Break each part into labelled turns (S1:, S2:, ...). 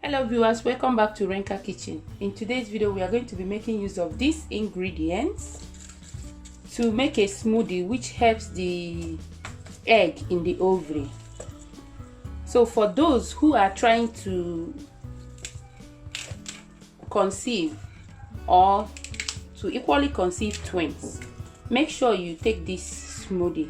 S1: Hello viewers, welcome back to Renka Kitchen. In today's video we are going to be making use of these ingredients to make a smoothie which helps the egg in the ovary. So for those who are trying to conceive or to equally conceive twins, make sure you take this smoothie.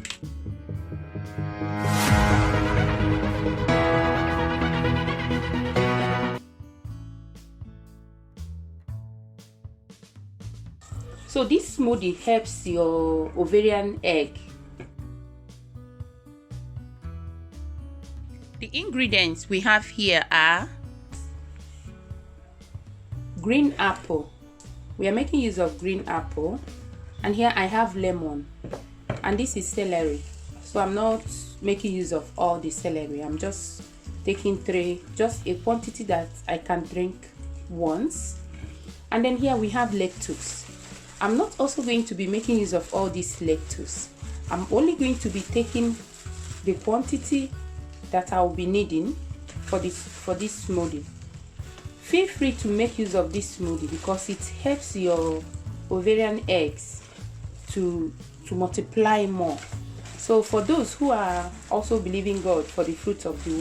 S1: So this smoothie helps your ovarian egg. The ingredients we have here are green apple. We are making use of green apple, and here I have lemon, and this is celery. So I'm not making use of all the celery. I'm just taking three, just a quantity that I can drink once. And then here we have lettuce. I'm not also going to be making use of all this lettuce. I'm only going to be taking the quantity that I will be needing for this smoothie. Feel free to make use of this smoothie because it helps your ovarian eggs to multiply more. So for those who are also believing God for the fruit of the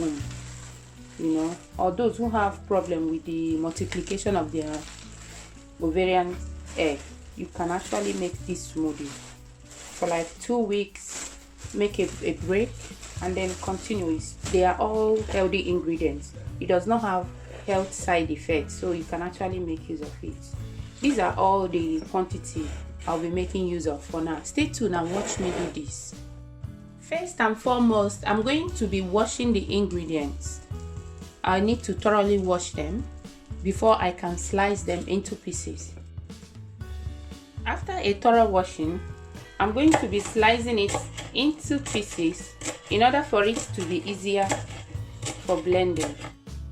S1: womb, or those who have problem with the multiplication of their ovarian egg, you can actually make this smoothie for like 2 weeks. Make a break and then continue. They are all healthy ingredients. It does not have health side effects, so you can actually make use of it. These are all the quantity I'll be making use of for now. Stay tuned and watch me do this. First and foremost, I'm going to be washing the ingredients. I need to thoroughly wash them before I can slice them into pieces. After a thorough washing, I'm going to be slicing it into pieces in order for it to be easier for blending.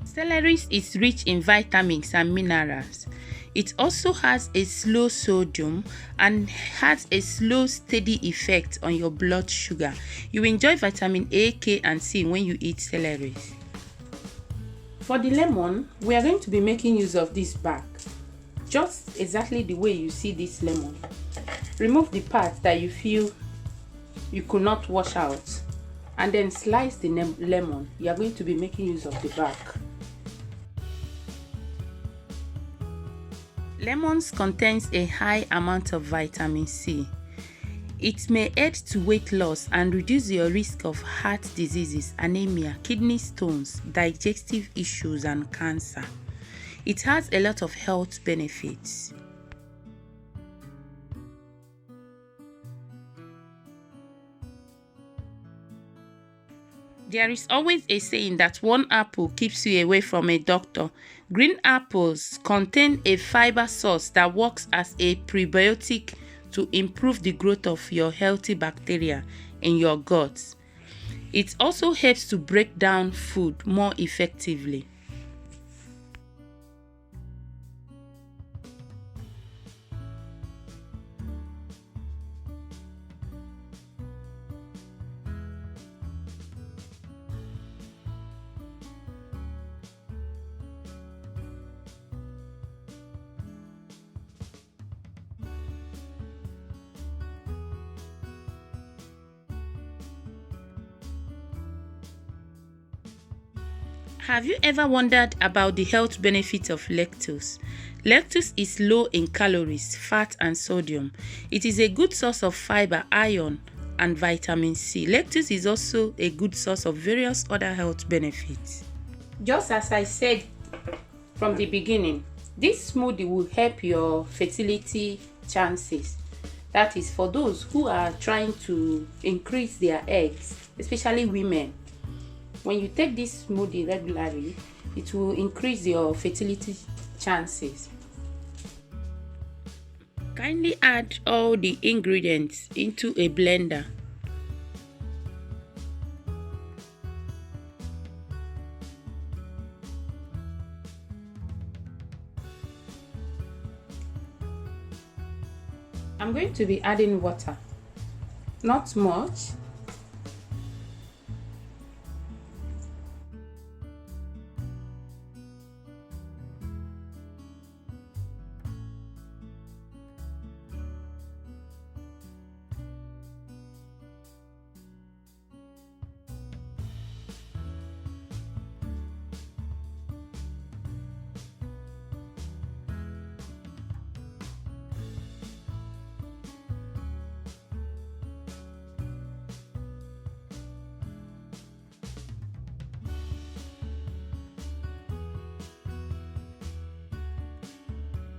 S1: Celery is rich in vitamins and minerals. It also has a slow sodium and has a slow, steady effect on your blood sugar. You enjoy vitamin A, K, and C when you eat celery. For the lemon, we are going to be making use of this bark. Just exactly the way you see this lemon. Remove the part that you feel you could not wash out, and then slice the lemon. You are going to be making use of the bark. Lemons contains a high amount of vitamin C. It may aid to weight loss and reduce your risk of heart diseases, anemia, kidney stones, digestive issues, and cancer. It has a lot of health benefits. There is always a saying that one apple keeps you away from a doctor. Green apples contain a fiber source that works as a prebiotic to improve the growth of your healthy bacteria in your gut. It also helps to break down food more effectively. Have you ever wondered about the health benefits of lettuce? Lettuce is low in calories, fat, and sodium. It is a good source of fiber, iron, and vitamin C. Lettuce is also a good source of various other health benefits. Just as I said from the beginning, this smoothie will help your fertility chances. That is for those who are trying to increase their eggs, especially women. When you take this smoothie regularly, it will increase your fertility chances. Kindly add all the ingredients into a blender. I'm going to be adding water, not much.